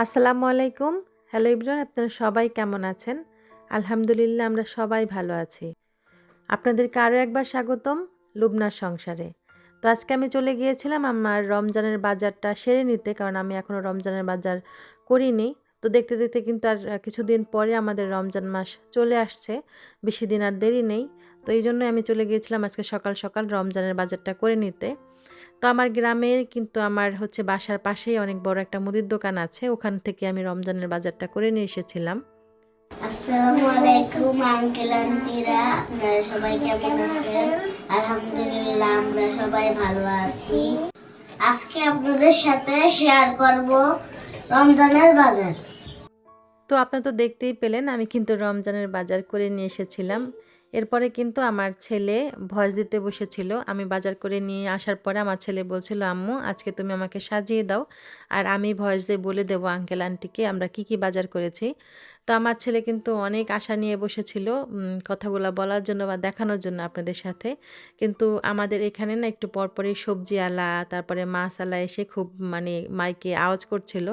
আসসালামু আলাইকুম। Hello everyone, আপনারা সবাই কেমন আছেন? আলহামদুলিল্লাহ আমরা সবাই ভালো আছি। আপনাদেরকে আরও একবার স্বাগতম লুবনার সংসারে। তো আজকে আমি চলে গিয়েছিলাম আমার রমজানের বাজারটা সেরে নিতে, কারণ আমি এখনও রমজানের বাজার করিনি। তো দেখতে দেখতে কিন্তু আর কিছুদিন পরে আমাদের রমজান মাস চলে আসছে, বেশি দিন আর দেরি নেই। তো এই জন্যই আমি চলে গিয়েছিলাম আজকে সকাল সকাল রমজানের বাজারটা করে নিতে। তো আমার গ্রামে কিন্তু আমার বাসার পাশেই অনেক বড় একটা মুদির দোকান আছে, ওখান থেকে আমি রমজানের বাজারটা করে নিয়ে এসেছিলাম। আসসালামু আলাইকুম আঙ্কেল আন্টিরা, আপনারা সবাই কেমন আছেন? আলহামদুলিল্লাহ আমরা সবাই ভালো আছি। আজকে আপনাদের সাথে শেয়ার করব রমজানের বাজার। তো আপনারা তো দেখতেই পেলেন আমি কিন্তু রমজানের বাজার করে নিয়ে এসেছিলাম। এরপরে কিন্তু আমার ছেলে ভয়েস দিতে বসেছিল। আমি বাজার করে নিয়ে আসার পরে আমার ছেলে বলছিল, আম্মু আজকে তুমি আমাকে সাজিয়ে দাও, আর আমি ভয়েস দিয়ে বলে দেবো আঙ্কেল আন্টিকে আমরা কি কি বাজার করেছি। তো আমার ছেলে কিন্তু অনেক আশা নিয়ে বসেছিল কথাগুলো বলার জন্য বা দেখানোর জন্য আপনাদের সাথে। কিন্তু আমাদের এখানে না একটু পরপরই সবজিওয়ালা তারপরে মাছওয়ালা এসে খুব মাইকে আওয়াজ করছিল।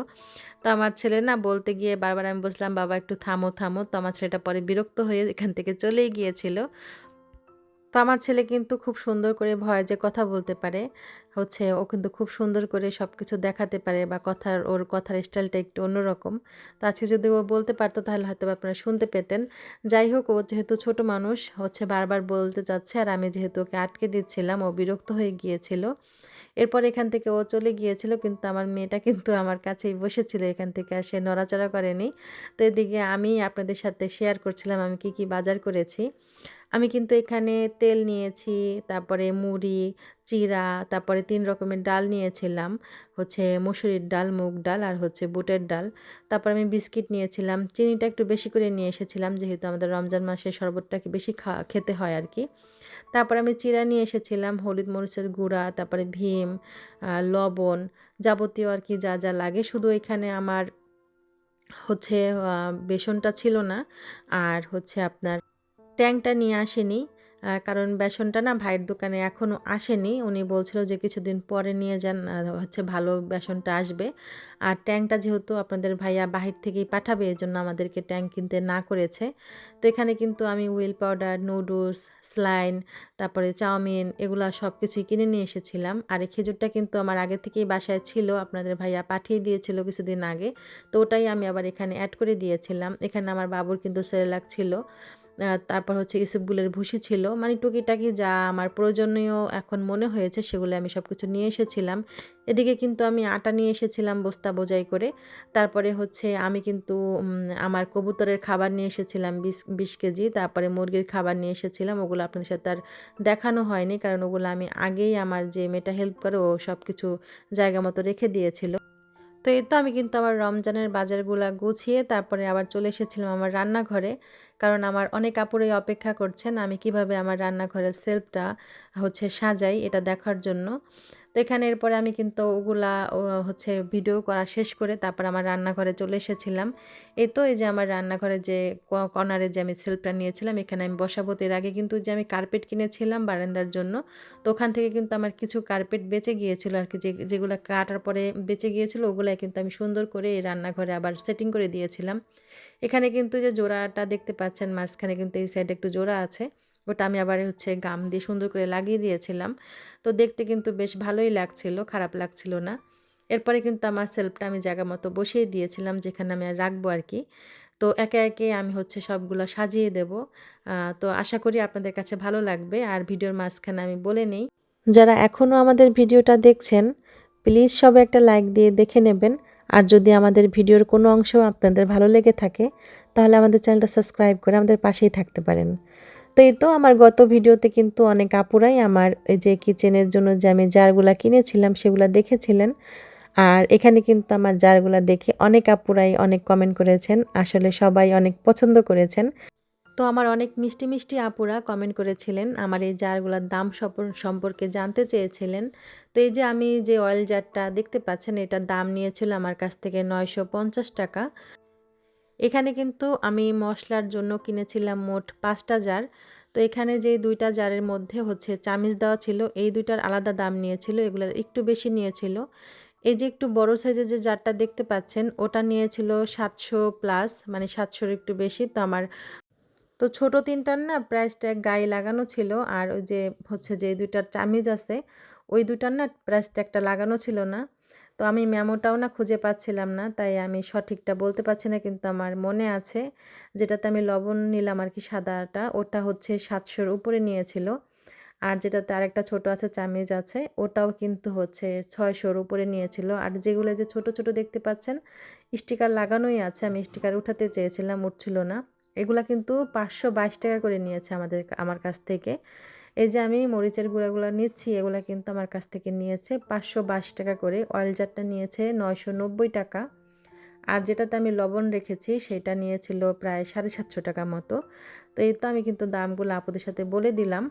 তো আমার ছেলে না বলতে গিয়ে বারবার আমি বলছিলাম, বাবা একটু থামো থামো। তো আমার ছেলেটা পরে বিরক্ত হয়ে এখান থেকে চলেই গিয়েছিল। তো আমার ছেলে কিন্তু খুব সুন্দর করে ভয়েসে কথা বলতে পারে, ও কিন্তু খুব সুন্দর করে সব কিছু দেখাতে পারে বা ওর কথার স্টাইলটা একটু অন্যরকম। তো আজকে যদি ও বলতে পারতো তাহলে হয়তো আপনারা শুনতে পেতেন। যাই হোক, ও যেহেতু ছোট মানুষ বারবার বলতে চাচ্ছে, আর আমি যেহেতু ওকে আটকে দিচ্ছিলাম, ও বিরক্ত হয়ে গিয়েছিল। এরপর এখান থেকে ও চলে গিয়েছিল, কিন্তু আমার মেয়েটা কিন্তু আমার কাছেই বসেছিল, এখান থেকে আর সে নড়াচড়া করেনি। তো এদিকে আমি আপনাদের সাথে শেয়ার করছিলাম আমি কি কি বাজার করেছি। আমি কিন্তু এখানে তেল নিয়েছি, তারপরে মুড়ি, চিড়া, তারপরে ৩ রকমের ডাল নিয়েছিলাম, মসুরির ডাল, মুগ ডাল আর বুটের ডাল। তারপর আমি বিস্কিট নিয়েছিলাম, চিনিটা একটু বেশি করে নিয়ে এসেছিলাম যেহেতু আমাদের রমজান মাসে শরবতটাকে বেশি খেতে হয় আর কি। তারপর আমি চিড়া নিয়ে এসেছিলাম, হলুদ মরিচের গুঁড়া, তারপরে ভীম, লবণ, যাবতীয় আর কি যা যা লাগে। শুধু এখানে আমার হচ্ছে বেসনটা ছিল না, আর আপনার ট্যাংটা নিয়ে আসেনি। কারণ বেসনটা না ভাইয়ের দোকানে এখনও আসেনি। উনি বলছিল যে কিছুদিন পরে নিয়ে যান, ভালো বেসনটা আসবে। আর ট্যাংটা যেহেতু আপনাদের ভাইয়া বাহির থেকেই পাঠাবে, এজন্য আমাদেরকে ট্যাং কিনতে না করেছে। তো এখানে কিন্তু আমি হুইল পাউডার, নুডলস, স্লাইন, তারপরে চাউমিন এগুলা সব কিছুই কিনে নিয়ে এসেছিলাম। আর এই খেজুরটা কিন্তু আমার আগে থেকেই বাসায় ছিল, আপনাদের ভাইয়া পাঠিয়ে দিয়েছিল কিছুদিন আগে। তো ওটাই আমি আবার এখানে অ্যাড করে দিয়েছিলাম। এখানে আমার বাবুর কিন্তু সেরেলাক ছিল। তারপর ইসবগুলের ভুসি ছিল, মানে টুকিটাকি যা আমার প্রয়োজনীয় এখন মনে হয়েছে সেগুলো আমি সব কিছু নিয়ে এসেছিলাম। এদিকে কিন্তু আমি আটা নিয়ে এসেছিলাম বস্তা বোঝাই করে। তারপরে আমি কিন্তু আমার কবুতরের খাবার নিয়ে এসেছিলাম ২০ কেজি, তারপরে মুরগির খাবার নিয়ে এসেছিলাম। ওগুলো আপনাদের সাথে আর দেখানো হয়নি, কারণ ওগুলো আমি আগেই আমার যে মেয়েটা হেল্প করে ও সব কিছু জায়গা মতো রেখে দিয়েছিল। তো এই তো আমি কিন্তু আমার রমজানের বাজারগুলা গুছিয়ে তারপরে আবার চলে এসেছিলাম আমার রান্নাঘরে, কারণ আমার অনেক আপুরাই অপেক্ষা করছেন আমি কিভাবে আমার রান্নাঘরের সেলফটা সাজাই এটা দেখার জন্য। তো এখানে এরপরে আমি কিন্তু ওগুলা ভিডিও করা শেষ করে তারপর আমার রান্নাঘরে চলে এসেছিলাম। এই যে আমার রান্নাঘরে যে কর্নারে যে আমি সেলফটা নিয়েছিলাম, এখানে আমি বসাবো। তো এর আগে কিন্তু যে আমি কার্পেট কিনেছিলাম বারান্দার জন্য, তো ওখান থেকে কিন্তু আমার কিছু কার্পেট বেঁচে গিয়েছিল আর কি, যেগুলো কাটার পরে বেঁচে গিয়েছিল ওগুলাই কিন্তু আমি সুন্দর করে এই রান্নাঘরে আবার সেটিং করে দিয়েছিলাম। এখানে কিন্তু যে জোড়াটা দেখতে পাচ্ছেন মাঝখানে কিন্তু এই সাইডে একটু জোড়া আছে, ওটা আমি আবার গাম দিয়ে সুন্দর করে লাগিয়ে দিয়েছিলাম। তো দেখতে কিন্তু বেশ ভালোই লাগছিল, খারাপ লাগছিল না। এরপরে কিন্তু আমার সেলফটা আমি জায়গা মতো বসিয়ে দিয়েছিলাম যেখানে আমি আর রাখবো আর কি। তো একে একে আমি সবগুলো সাজিয়ে দেব। তো আশা করি আপনাদের কাছে ভালো লাগবে। আর ভিডিওর মাঝখানে আমি বলে নেই, যারা এখনও আমাদের ভিডিওটা দেখছেন প্লিজ সবাই একটা লাইক দিয়ে দেখে নেবেন। আর যদি আমাদের ভিডিওর কোনো অংশ আপনাদের ভালো লেগে থাকে তাহলে আমাদের চ্যানেলটা সাবস্ক্রাইব করে আমাদের পাশেই থাকতে পারেন। তো এই তো আমার গত ভিডিওতে কিন্তু অনেক আপুরাই আমার এই যে কিচেনের জন্য যে আমি জারগুলা কিনেছিলাম সেগুলা দেখেছিলেন। আর এখানে কিন্তু আমার জারগুলা দেখে অনেক আপুরাই অনেক কমেন্ট করেছেন, আসলে সবাই অনেক পছন্দ করেছেন। তো আমার অনেক মিষ্টি মিষ্টি আপুরা কমেন্ট করেছিলেন, আমার এই জারগুলোর দাম সম্পর্কে জানতে চেয়েছিলেন। তো এই যে আমি যে অয়েল জারটা দেখতে পাচ্ছেন এটার দাম নিয়েছিল আমার কাছ থেকে ৯৫০ টাকা। এখানে কিন্তু আমি মশলার জন্য কিনেছিলাম মোট ৫টা জার। তো এখানে যে ২টা জারের মধ্যে চামিচ দেওয়া ছিল, এই ২টার আলাদা দাম নিয়েছিল, এগুলোর একটু বেশি নিয়েছিল। এই যে একটু বড় সাইজের যে জারটা দেখতে পাচ্ছেন ওটা নিয়েছিল 700 প্লাস, মানে 700-র একটু বেশি। তো ছোট ৩টার না প্রাইস ট্যাগ গায়ে লাগানো ছিল। আর ওই যে হচ্ছে যে ২টার চামিজ আছে, ওই ২টার না প্রাইস ট্যাগটা লাগানো ছিল না। তো আমি মেমোটাও না খুঁজে পাচ্ছিলাম না, তাই আমি সঠিকটা বলতে পারছি না, কিন্তু আমার মনে আছে যেটাতে আমি লবণ নিলাম আর কি সাদাটা, ওটা হচ্ছে 700-র উপরে নিয়েছিল। আর যেটাতে আরেকটা ছোট আছে চামিজ আছে, ওটাও কিন্তু হচ্ছে 600-র উপরে নিয়েছিল। আর যেগুলো যে ছোট ছোট দেখতে পাচ্ছেন স্টিকার লাগানোই আছে, আমি স্টিকার উঠাতে চেয়েছিলাম, উঠছিল না। এগুলা কিন্তু 522 টাকা করে নিয়েছে আমার কাছ থেকে। এই যে আমি মরিচের গুঁড়াগুলো নিচ্ছি, এগুলা কিন্তু আমার কাছ থেকে নিয়েছে 522 টাকা করে। অয়েল জারটা নিয়েছে 990 টাকা। আর যেটাতে আমি লবণ রেখেছি সেটা নিয়েছিল প্রায় 750 টাকা মতো। তো এই তো আমি কিন্তু দামগুলো আপুদের সাথে বলে দিলাম।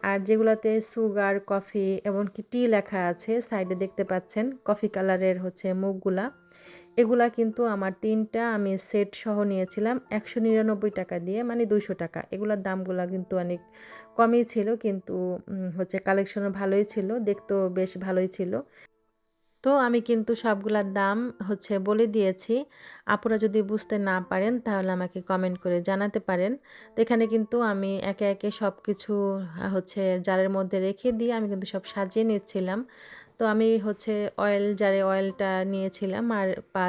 আর যেগুলাতে সুগার, কফি এমনকি টি লেখা আছে সাইডে দেখতে পাচ্ছেন কফি কালারের হচ্ছে মুখগুলা, এগুলা কিন্তু আমার 3টা আমি সেট সহ নিয়েছিলাম 199 টাকা দিয়ে, মানে 200 টাকা। এগুলার দামগুলা কিন্তু অনেক কমই ছিল, কিন্তু হচ্ছে কালেকশনও ভালোই ছিল, দেখতেও বেশ ভালোই ছিল। তো আমি কিন্তু সবগুলার দাম হচ্ছে বলে দিয়েছি। আপুরা যদি বুঝতে না পারেন তাহলে আমাকে কমেন্ট করে জানাতে পারেন। তো এখানে কিন্তু আমি একে একে সব কিছু হচ্ছে জারের মধ্যে রেখে দিয়ে আমি কিন্তু সব সাজিয়ে নিচ্ছিলাম। তো আমি হচ্ছে জারে অয়েলটা নিয়েছিলাম, আর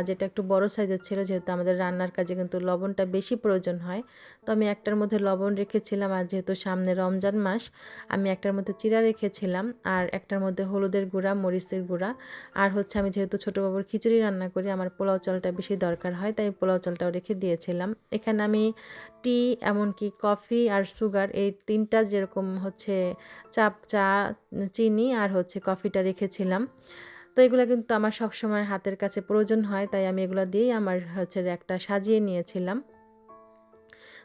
যেটা একটু বড় সাইজের ছিল, যেহেতু আমাদের রান্নার কাজে কিন্তু লবণটা বেশি প্রয়োজন হয়। তো আমি একটার মধ্যে লবণ রেখেছিলাম, আর যেহেতু সামনে রমজান মাস আমি একটার মধ্যে চিরা রেখেছিলাম, আর একটার মধ্যে হলুদের গুঁড়া, মরিচের গুঁড়া। আর হচ্ছে আমি যেহেতু ছোটো বাবুর খিচুড়ি রান্না করি, আমার পোলাও চালটা বেশি দরকার হয়, তাই পোলাও চালটাও রেখে দিয়েছিলাম। এখানে আমি টি, এমনকি কফি আর সুগার, এই 3টা যেরকম হচ্ছে চা, চিনি আর হচ্ছে কফিটা রেখেছিলাম। তো এগুলো কিন্তু আমার সবসময় হাতের কাছে প্রয়োজন হয়, তাই আমি এগুলো দিয়েই আমার হচ্ছে একটা সাজিয়ে নিয়েছিলাম।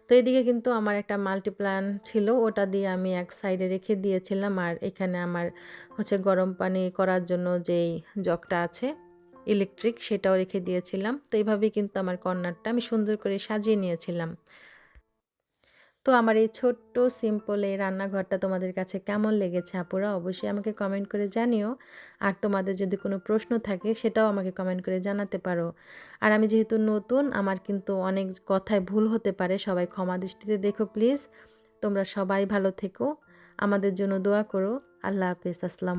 তো এদিকে কিন্তু আমার একটা মাল্টিপ্ল্যান ছিল, ওটা দিয়ে আমি এক সাইডে রেখে দিয়েছিলাম। আর এখানে আমার হচ্ছে গরম পানি করার জন্য যেই জগটা আছে ইলেকট্রিক, সেটাও রেখে দিয়েছিলাম। তো এইভাবেই কিন্তু আমার কর্নারটা আমি সুন্দর করে সাজিয়ে নিয়েছিলাম। তো আমার এই ছোট্ট সিম্পল এই রান্নাঘরটা তোমাদের কাছে কেমন লেগেছে আপুরা, অবশ্যই আমাকে কমেন্ট করে জানিও। আর তোমাদের যদি কোনো প্রশ্ন থাকে সেটাও আমাকে কমেন্ট করে জানাতে পারো। আর আমি যেহেতু নতুন, আমার কিন্তু অনেক কথায় ভুল হতে পারে, সবাই ক্ষমা দৃষ্টিতে দেখো প্লিজ। তোমরা সবাই ভালো থেকো, আমাদের জন্য দোয়া করো। আল্লাহ হাফেজ, আসসালামু